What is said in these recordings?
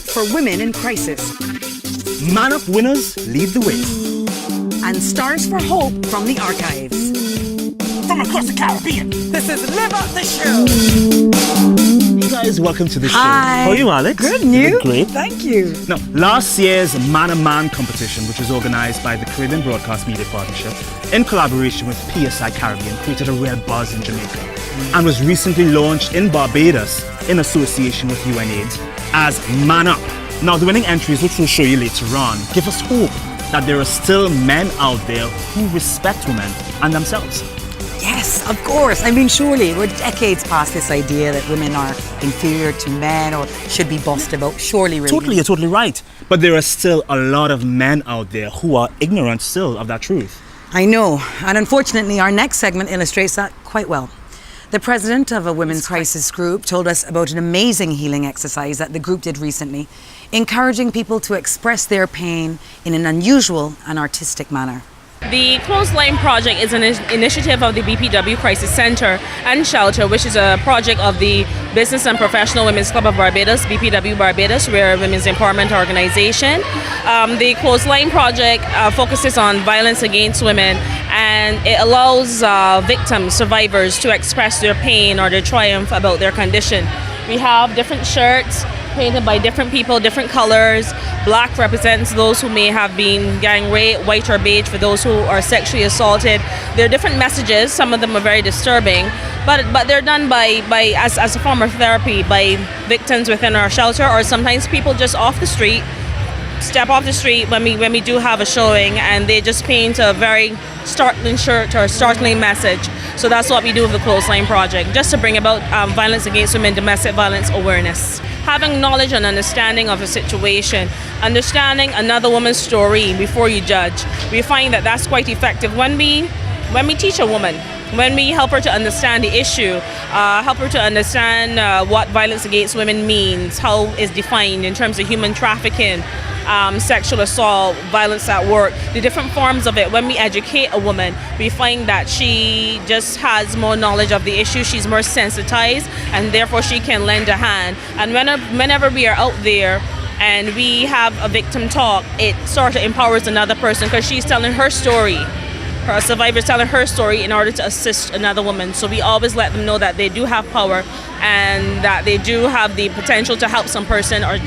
support for women in crisis. Man Up winners lead the way. And Stars for Hope from the archives. From across the Caribbean, This is Live Up the Show. Hey guys, welcome to the show. Hi. How are you, Alex? Good, and you? Great. Thank you. Now, last year's Man and Man competition, which was organized by the Caribbean Broadcast Media Partnership in collaboration with PSI Caribbean, created a real buzz in Jamaica and was recently launched in Barbados in association with UNAIDS as Man Up. Now, the winning entries, which we'll show you later on, give us hope that there are still men out there who respect women and themselves. Yes, of course. I mean, surely we're decades past this idea that women are inferior to men or should be bossed about. Surely, Reagan. Totally, you're totally right. But there are still a lot of men out there who are ignorant still of that truth. I know. And unfortunately, our next segment illustrates that quite well. The president of a women's crisis group told us about an amazing healing exercise that the group did recently, encouraging people to express their pain in an unusual and artistic manner. The Clothesline Project is an initiative of the BPW Crisis Center and Shelter, which is a project of the Business and Professional Women's Club of Barbados, BPW Barbados. We're a women's empowerment organization. The Clothesline Project focuses on violence against women, and it allows victims, survivors, to express their pain or their triumph about their condition. We have different shirts painted by different people, different colors. Black represents those who may have been gang raped, white or beige for those who are sexually assaulted. There are different messages. Some of them are very disturbing, but they're done by as a form of therapy by victims within our shelter, or sometimes people just off the street, step off the street when we do have a showing, and they just paint a very startling shirt or a startling message. So that's what we do with the Clothesline Project, just to bring about violence against women, domestic violence awareness. Having knowledge and understanding of a situation, understanding another woman's story before you judge. We find that that's quite effective when we teach a woman, when we help her to understand the issue, help her to understand what violence against women means, how it's defined in terms of human trafficking, sexual assault, violence at work, the different forms of it. When we educate a woman, we find that she just has more knowledge of the issue, she's more sensitized, and therefore she can lend a hand. And whenever we are out there and we have a victim talk, it sort of empowers another person because she's telling her story. Her survivor's telling her story in order to assist another woman. So we always let them know that they do have power and that they do have the potential to help some person or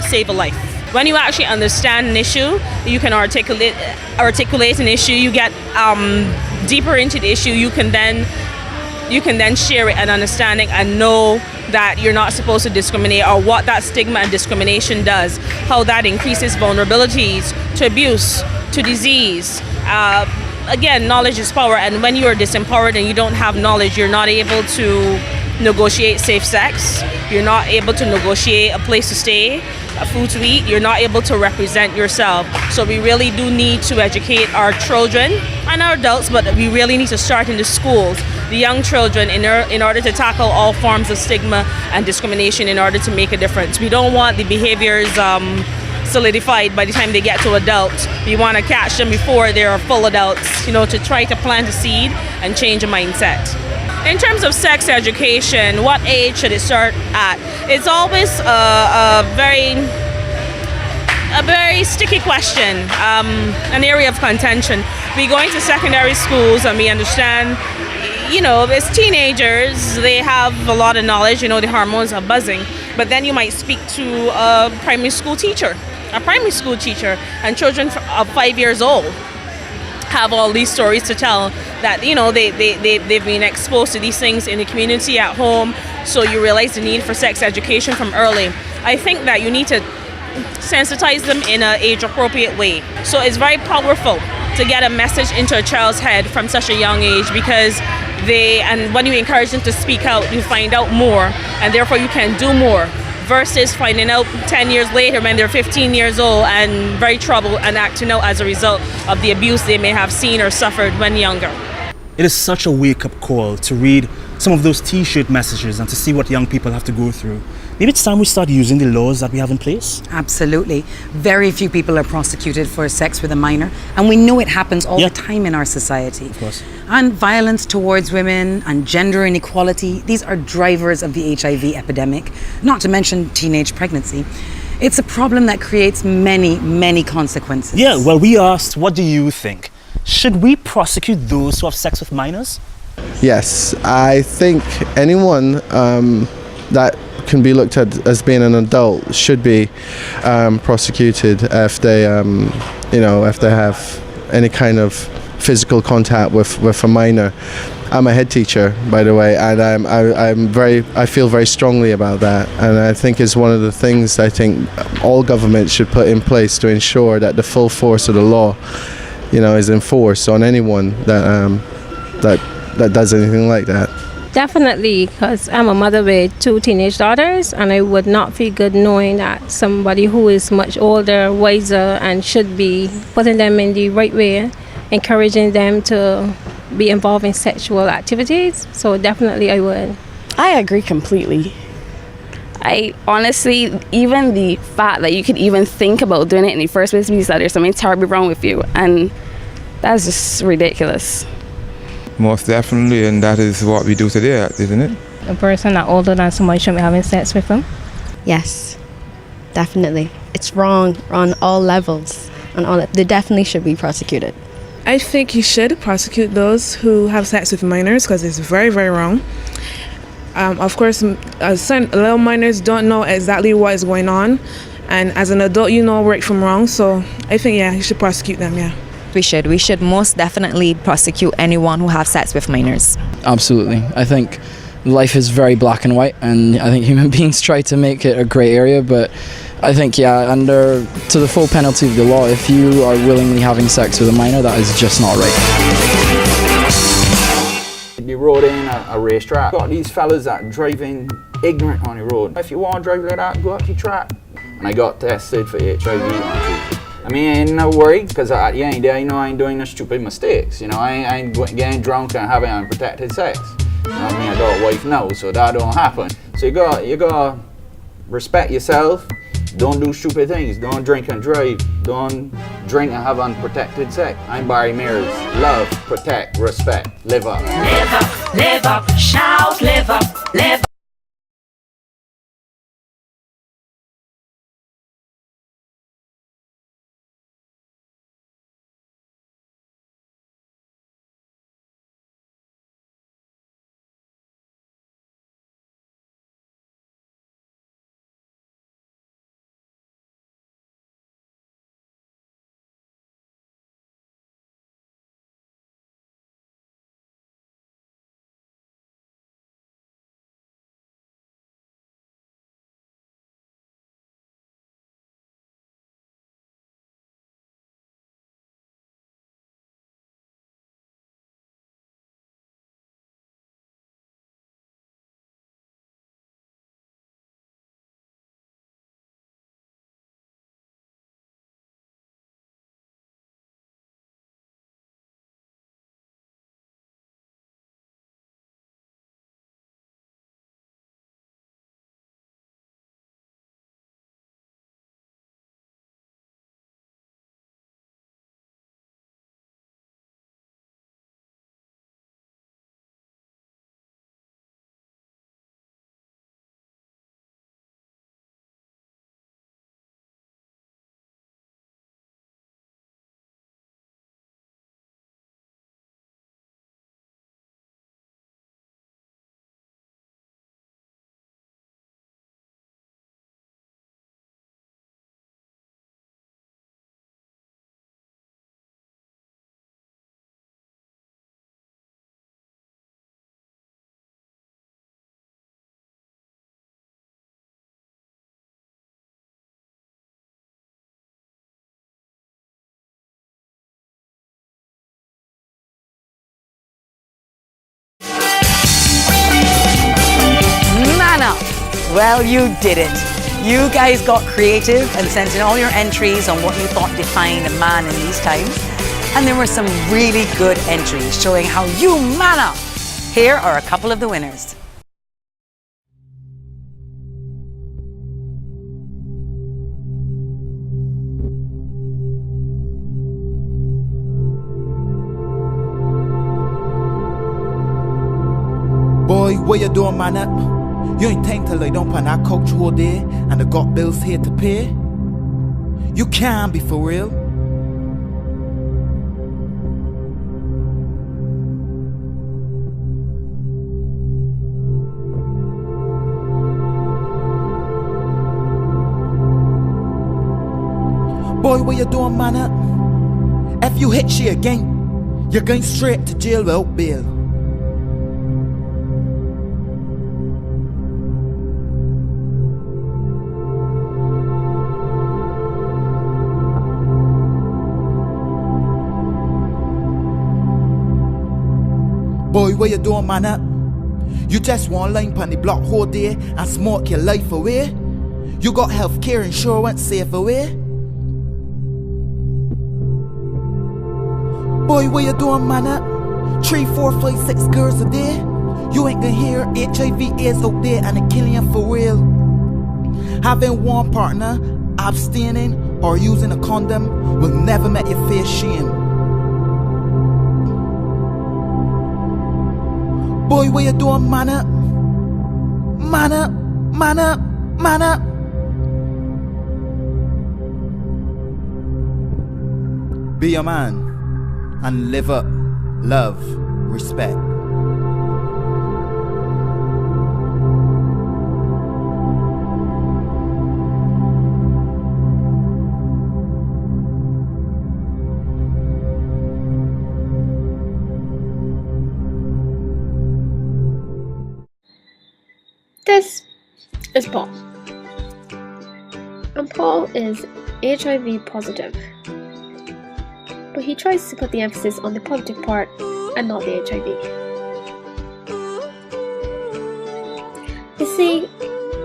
save a life. When you actually understand an issue, you can articulate an issue. You get deeper into the issue. You can then share it and understanding and know that you're not supposed to discriminate, or what that stigma and discrimination does, how that increases vulnerabilities to abuse, to disease. Again, knowledge is power, and when you are disempowered and you don't have knowledge, you're not able to negotiate safe sex, you're not able to negotiate a place to stay, a food to eat, you're not able to represent yourself. So we really do need to educate our children and our adults, but we really need to start in the schools, the young children, in order to tackle all forms of stigma and discrimination in order to make a difference. We don't want the behaviors solidified by the time they get to adults. We want to catch them before they're full adults, to try to plant a seed and change a mindset. In terms of sex education, what age should it start at? It's always a very sticky question, an area of contention. We go into secondary schools and we understand, as teenagers, they have a lot of knowledge, the hormones are buzzing, but then you might speak to a primary school teacher, and children of 5 years old have all these stories to tell that they've been exposed to these things in the community, at home. So you realize the need for sex education from early. I think that you need to sensitize them in an age appropriate way. So it's very powerful to get a message into a child's head from such a young age, because when you encourage them to speak out, you find out more, and therefore you can do more, versus finding out 10 years later when they're 15 years old and very troubled and acting out as a result of the abuse they may have seen or suffered when younger. It is such a wake-up call to read some of those t-shirt messages and to see what young people have to go through, maybe it's time we start using the laws that we have in place. Absolutely. Very few people are prosecuted for sex with a minor, and we know it happens all Yeah. the time in our society. Of course. And violence towards women and gender inequality, these are drivers of the HIV epidemic, not to mention teenage pregnancy. It's a problem that creates many, many consequences. Yeah, well, we asked, what do you think? Should we prosecute those who have sex with minors? Yes, I think anyone that can be looked at as being an adult should be prosecuted if they, if they have any kind of physical contact with a minor. I'm a head teacher, by the way, and I feel very strongly about that, and I think it's one of the things I think all governments should put in place to ensure that the full force of the law, is enforced on anyone that does anything like that. Definitely, because I'm a mother with 2 teenage daughters, and I would not feel good knowing that somebody who is much older, wiser, and should be putting them in the right way, encouraging them to be involved in sexual activities. So definitely I would. I agree completely. I honestly, even the fact that you could even think about doing it in the first place means that there's something terribly wrong with you, and that's just ridiculous. Most definitely, and that is what we do today, isn't it? A person that older than somebody shouldn't be having sex with them. Yes, definitely. It's wrong on all levels, they definitely should be prosecuted. I think you should prosecute those who have sex with minors because it's very, very wrong. Of course, some little minors don't know exactly what is going on, and as an adult, you know right from wrong. So I think, you should prosecute them, We should most definitely prosecute anyone who have sex with minors. Absolutely. I think life is very black and white, and I think human beings try to make it a grey area, but I think, under to the full penalty of the law, if you are willingly having sex with a minor, that is just not right. You rode in a racetrack. Got these fellas that driving ignorant on the road. If you want to drive like that, go up the track. And I got tested for HIV on Tuesday. I mean, I ain't no worried, because at the end of the day, I ain't doing no stupid mistakes. I ain't getting drunk and having unprotected sex. I got a wife now, so that don't happen. So you got respect yourself. Don't do stupid things. Don't drink and drive. Don't drink and have unprotected sex. I'm Barry Mears. Love, protect, respect. Live up. Live up, shout, live up, live up. Well, you did it. You guys got creative and sent in all your entries on what you thought defined a man in these times. And there were some really good entries showing how you man up. Here are a couple of the winners. Boy, what you doing, man? You ain't think to lay down on that couch all day and I got bills here to pay? You can't be for real. Boy, what you doing, man? If you hit she again, you're going straight to jail without bail. Boy, what you doing, man? You just want line pon the block whole day and smoke your life away? You got healthcare insurance safe away? Boy, what you doing, man? 3, 4, 5, 6 girls a day? You ain't gonna hear HIV is out there and it killing you for real. Having one partner, abstaining, or using a condom will never make you feel shame. Boy, what you doing, man up? Man up, man up, man up. Be a man and live up, love, respect. This is Paul. And Paul is HIV positive. But he tries to put the emphasis on the positive part and not the HIV. You see,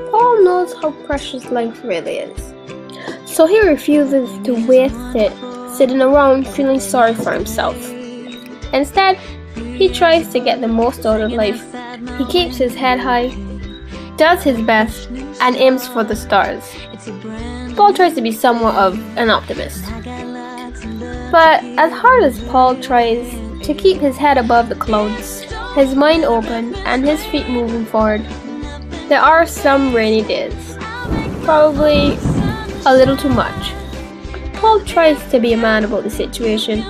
Paul knows how precious life really is. So he refuses to waste it sitting around feeling sorry for himself. Instead, he tries to get the most out of life. He keeps his head high, does his best, and aims for the stars. Paul tries to be somewhat of an optimist. But as hard as Paul tries to keep his head above the clouds, his mind open, and his feet moving forward, there are some rainy days. Probably a little too much. Paul tries to be a man about the situation,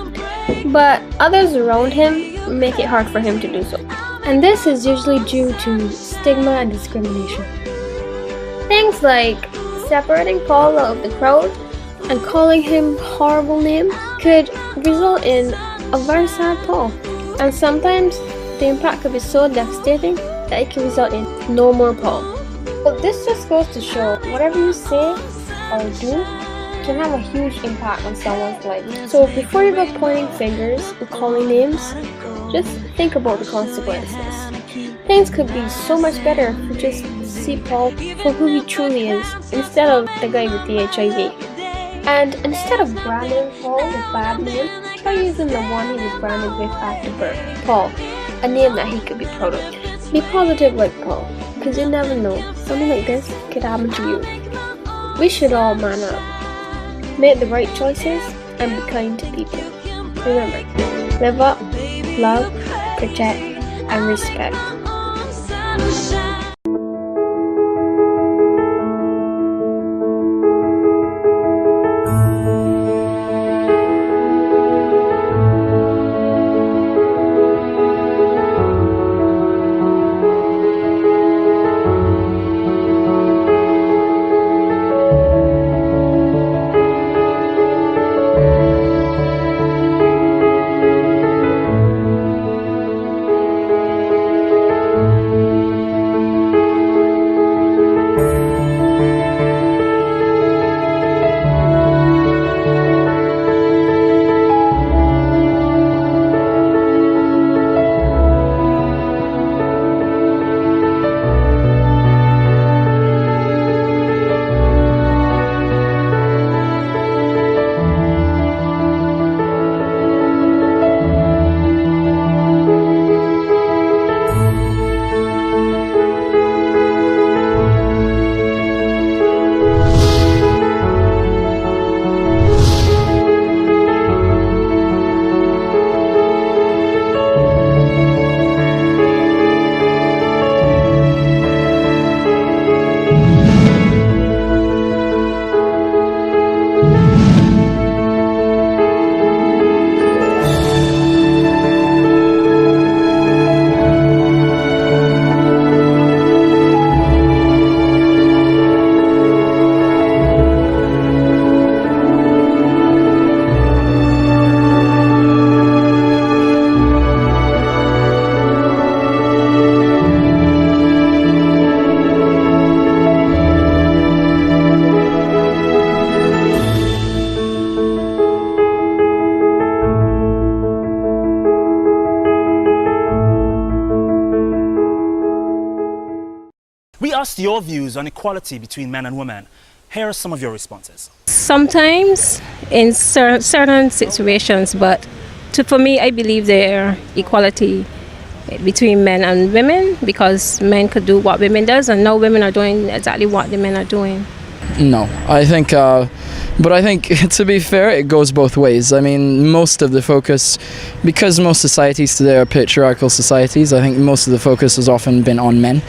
but others around him make it hard for him to do so. And this is usually due to stigma and discrimination. Things like separating Paul out of the crowd and calling him horrible names could result in a very sad Paul. And sometimes the impact could be so devastating that it can result in no more Paul. But this just goes to show whatever you say or do can have a huge impact on someone's life. So before you go pointing fingers and calling names, just think about the consequences. Things could be so much better if you just see Paul for who he truly is instead of the guy with the HIV. And instead of branding Paul with bad name, try using the one he was branded with after birth, Paul, a name that he could be proud of. Be positive like Paul, because you never know, something like this could happen to you. We should all man up, make the right choices, and be kind to people. Remember, live up, love, protect, and respect. We asked your views on equality between men and women. Here are some of your responses. Sometimes in certain situations, but for me, I believe there equality between men and women, because men could do what women does, and now women are doing exactly what the men are doing. No, I think, but I think, to be fair, it goes both ways. I mean, most of the focus, because most societies today are patriarchal societies, I think most of the focus has often been on men.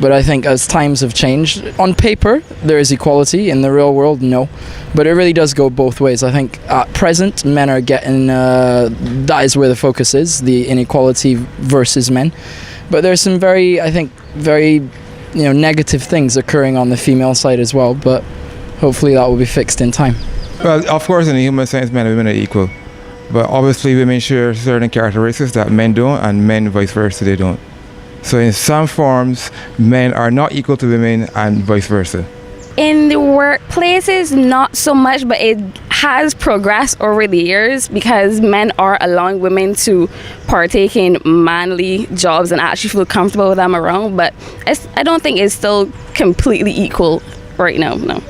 But I think as times have changed, on paper, there is equality. In the real world, no. But it really does go both ways. I think at present, men are getting, that is where the focus is, the inequality versus men. But there's some very negative things occurring on the female side as well, but hopefully that will be fixed in time. Well, of course, in the human sense, men and women are equal. But obviously, women share certain characteristics that men don't, and men vice versa, they don't. So in some forms, men are not equal to women, and vice versa. In the workplaces, not so much, but it has progressed over the years because men are allowing women to partake in manly jobs and actually feel comfortable with them around. But I don't think it's still completely equal right now, no.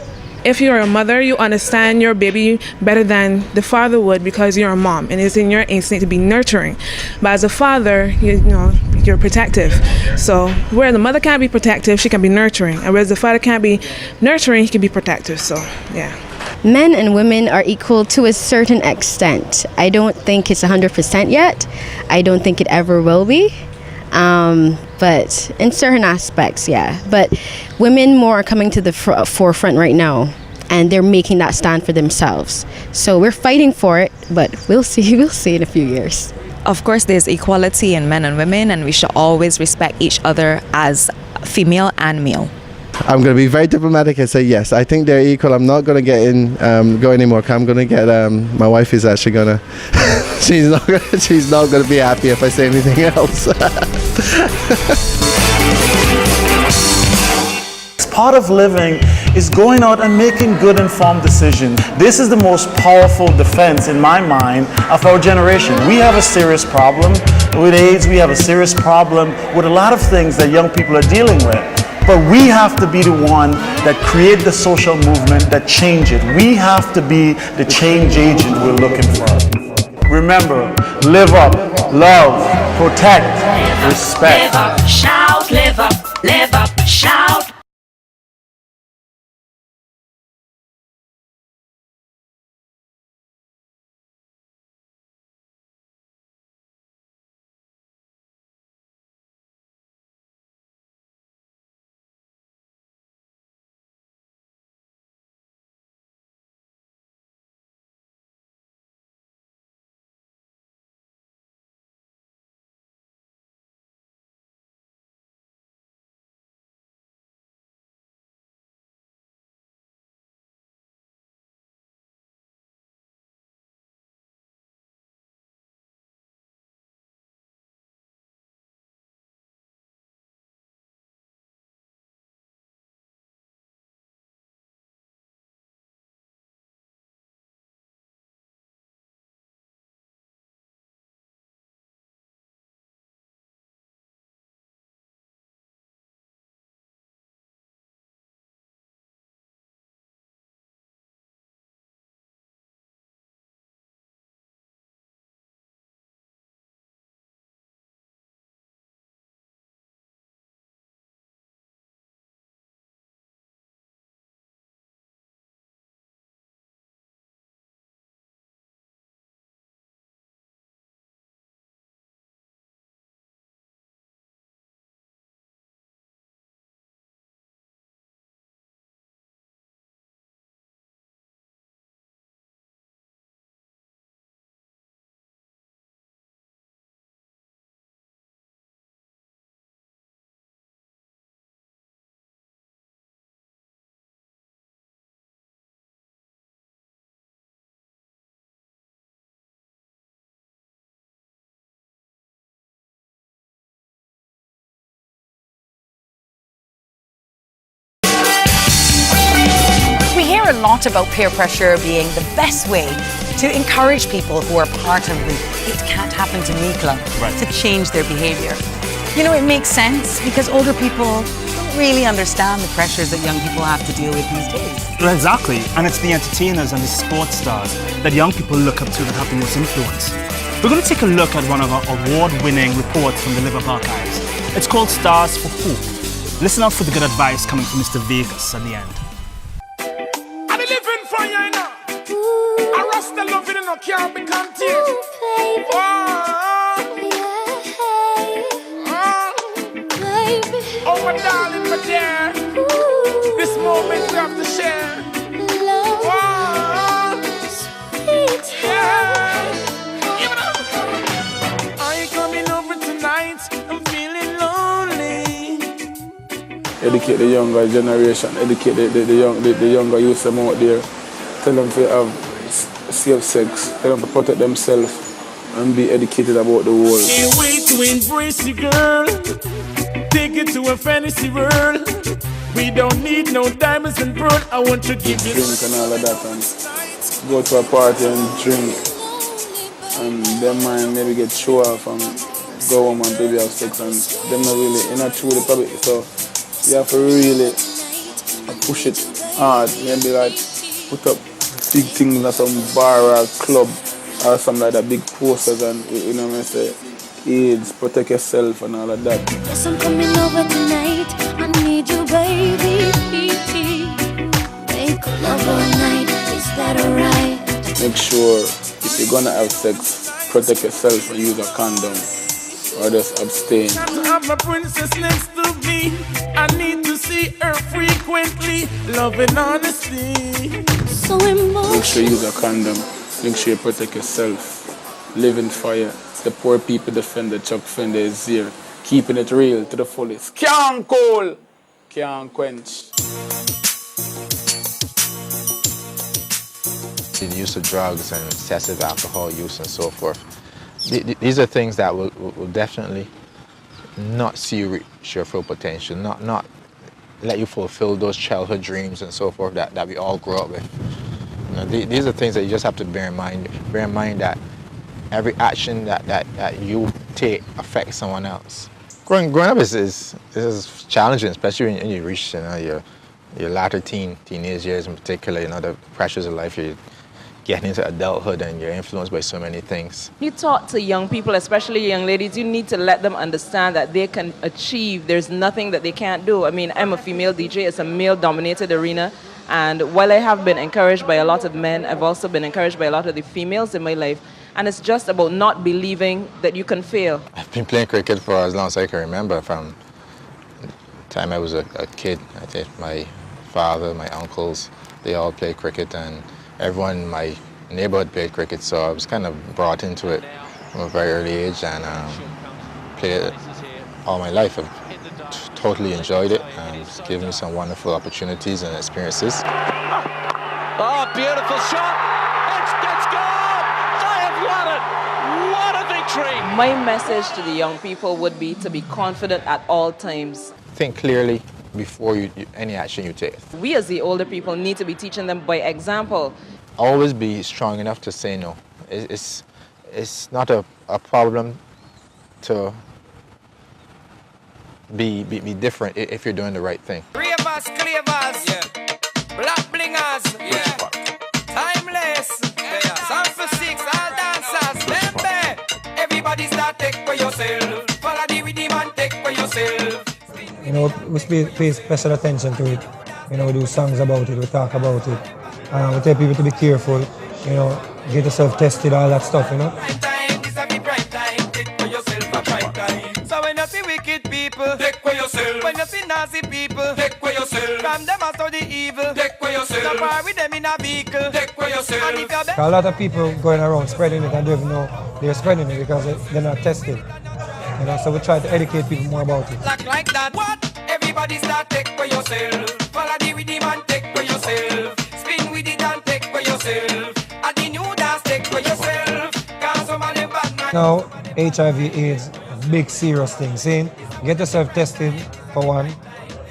If you're a mother, you understand your baby better than the father would because you're a mom and it's in your instinct to be nurturing. But as a father, you're protective. So where the mother can't be protective, she can be nurturing. And whereas the father can't be nurturing, he can be protective. So, yeah. Men and women are equal to a certain extent. I don't think it's 100% yet. I don't think it ever will be. But in certain aspects, yeah. But women more are coming to the forefront right now, and they're making that stand for themselves. So we're fighting for it, but we'll see in a few years. Of course, there's equality in men and women, and we should always respect each other as female and male. I'm going to be very diplomatic and say yes. I think they're equal. I'm not going to get go anymore. I'm going to get my wife is actually going to. she's not going to be happy if I say anything else. Part of living is going out and making good informed decisions. This is the most powerful defense in my mind of our generation. We have a serious problem with AIDS. We have a serious problem with a lot of things that young people are dealing with. But we have to be the one that create the social movement that change it. We have to be the change agent we're looking for. Remember, live up, love, protect, respect. Live up, shout, live up, shout. A lot about peer pressure being the best way to encourage people who are part of the It Can't Happen to Me club to change their behaviour. You know, it makes sense because older people don't really understand the pressures that young people have to deal with these days. Well, exactly, and it's the entertainers and the sports stars that young people look up to that have the most influence. We're going to take a look at one of our award-winning reports from the Live Up Archives. It's called Stars for Hope. Listen out for the good advice coming from Mr. Vignes at the end. I'm living for you now. I rust the love in no can't be contained. Oh, my darling, my dear. This moment we have to share. Are you coming over tonight? I'm feeling lonely. Educate the younger generation, educate the younger youth them out there. Tell them to have safe sex, tell them to protect themselves and be educated about the world. Can't wait to embrace you, girl. Take it to a fantasy world. We don't need no diamonds and pearl. I want to give you drink and all of that and go to a party and drink. And them mind maybe get show off and go home and baby have sex and them not really in a true the public. So you have to really push it hard. Maybe like put up big things in some bar or club or something like that, big posters and you know what I say, AIDS, protect yourself and all of that. Yes, I'm coming over tonight. I need you, baby. Make love all night. Is that alright? Make sure if you're gonna have sex, protect yourself and use a condom or just abstain. Got to have my princess next to me. I need to see her frequently. Love and honesty. So emotional. Make sure you use a condom. Make sure you protect yourself. Live in fire. The poor people defender, Chuck Fender is here. Keeping it real to the fullest. Can't cool, can't quench. The use of drugs and excessive alcohol use and so forth. These are things that will definitely not see you reach your full potential, not let you fulfill those childhood dreams and so forth that we all grew up with. You know, these are things that you just have to bear in mind. Bear in mind that every action that you take affects someone else. Growing up is challenging, especially when you reach your latter teenage years in particular. You know, the pressures of life, you're getting into adulthood and you're influenced by so many things. You talk to young people, especially young ladies, you need to let them understand that they can achieve. There's nothing that they can't do. I mean, I'm a female DJ, it's a male-dominated arena. And while I have been encouraged by a lot of men, I've also been encouraged by a lot of the females in my life. And it's just about not believing that you can fail. I've been playing cricket for as long as I can remember. From the time I was a kid, I think my father, my uncles, they all played cricket, and everyone in my neighborhood played cricket, so I was kind of brought into it from a very early age and played it all my life. I've totally enjoyed it, and it's given me some wonderful opportunities and experiences. Oh, beautiful shot! It's gone! They have won it! What a victory! My message to the young people would be to be confident at all times. Think clearly before any action you take. We as the older people need to be teaching them by example. Always be strong enough to say no. It's not a problem to be different if you're doing the right thing. Ravers, clavers, yeah. Black blingers, yeah. Timeless, yeah. Sound for six, all dancers, remember. Everybody start take for yourself. Follow the rhythm and take for yourself. You know, we pay special attention to it. You know, we do songs about it, we talk about it. We tell people to be careful, you know, get yourself tested, all that stuff, you know. So when you see wicked people, take for yourself. When you see nasty people, take for yourself. From them out of the evil, take for yourself. So far with them in a vehicle, take for yourself. And if you're a lot of people going around spreading it and don't even know they're spreading it because they're not tested. You know, so we try to educate people more about it. like that, what? Everybody start take for yourself. Follow the rhythm and take for yourself. Spin with it and take for yourself. And the new dance take for yourself. Cause somebody bad man. Now, HIV/AIDS, big serious thing. See, get yourself tested for one,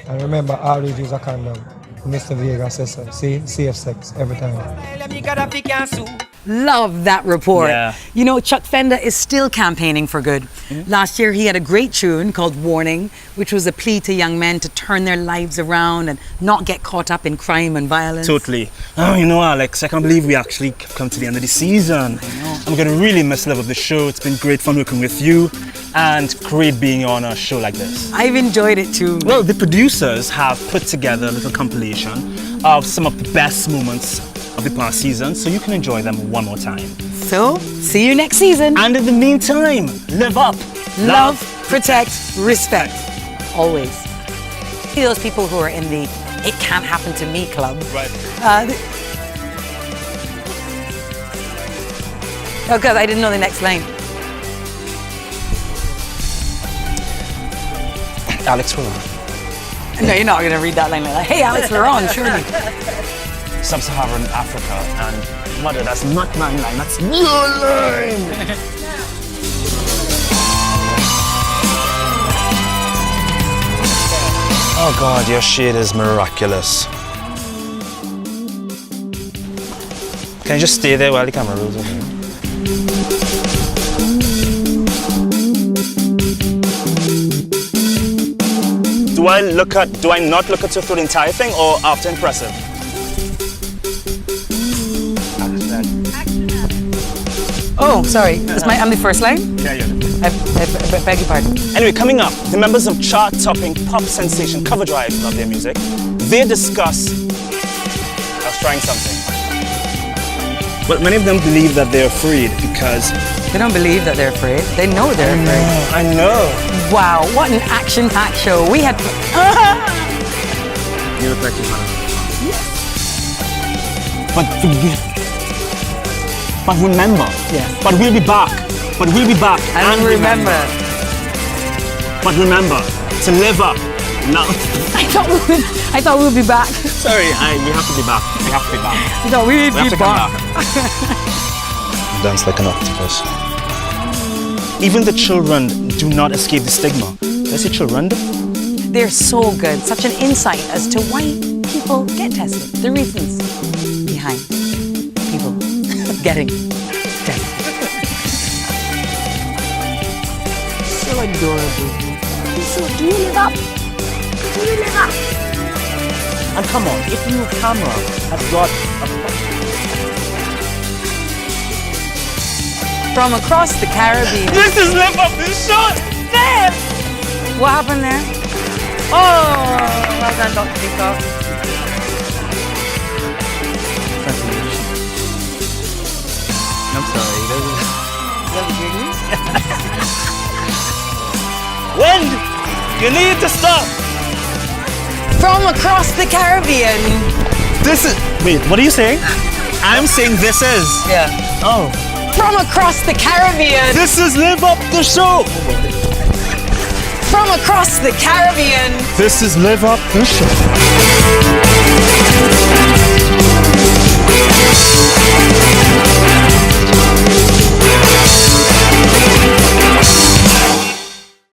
and remember, always use a condom. Mr. Vignes says so. See, safe sex every time. Love that report. Yeah. You know, Chuck Fender is still campaigning for good. Last year he had a great tune called Warning, which was a plea to young men to turn their lives around and not get caught up in crime and violence. Totally. Oh, you know, Alex, I can't believe we actually come to the end of the season. I'm going to really miss Love of the Show. It's been great fun working with you and great being on a show like this. I've enjoyed it too. Well, the producers have put together a little compilation of some of the best moments of the past season, so you can enjoy them one more time. So, see you next season. And in the meantime, live up. Love, protect, respect. Always. See those people who are in the "it can't happen to me" club. Right. Oh, God, I didn't know the next line. Alex, we're on. No, you're not going to read that line like that. Hey, Alex, we're on, surely. Sub-Saharan Africa, and mother, that's not my line, that's your line! Oh God, your shade is miraculous. Can you just stay there while the camera rolls over? Do I not look at you through the entire thing or after impressive? Oh, sorry. I'm the first line? Yeah. I beg your pardon. Anyway, coming up, the members of chart-topping pop sensation Cover Drive love their music. They discuss... I was trying something. Well, many of them believe that they're afraid because... They don't believe that they're afraid. They know they're afraid. I know. Wow, what an action-packed show. We had... You look like you want But remember, but we'll be back. But we'll be back. And remember. But remember, to live up. No. I thought we'd be back. Sorry, we have to be back. We have to be back. I thought we'd be back. Dance like an octopus. Even the children do not escape the stigma. Did I say children? They're so good. Such an insight as to why people get tested. The reasons behind people getting tested. So adorable. So do you live up? Do you live up? And come on, if your camera has got a... From across the Caribbean. This is Live Up the Show! There! What happened there? Oh, well done, Dr. Peacock. I'm sorry, That was Wind! You need to stop! From across the Caribbean. This is... Wait, what are you saying? I'm saying this is. Yeah. Oh. From across the Caribbean. This is Live Up the Show! From across the Caribbean. This is Live Up the Show.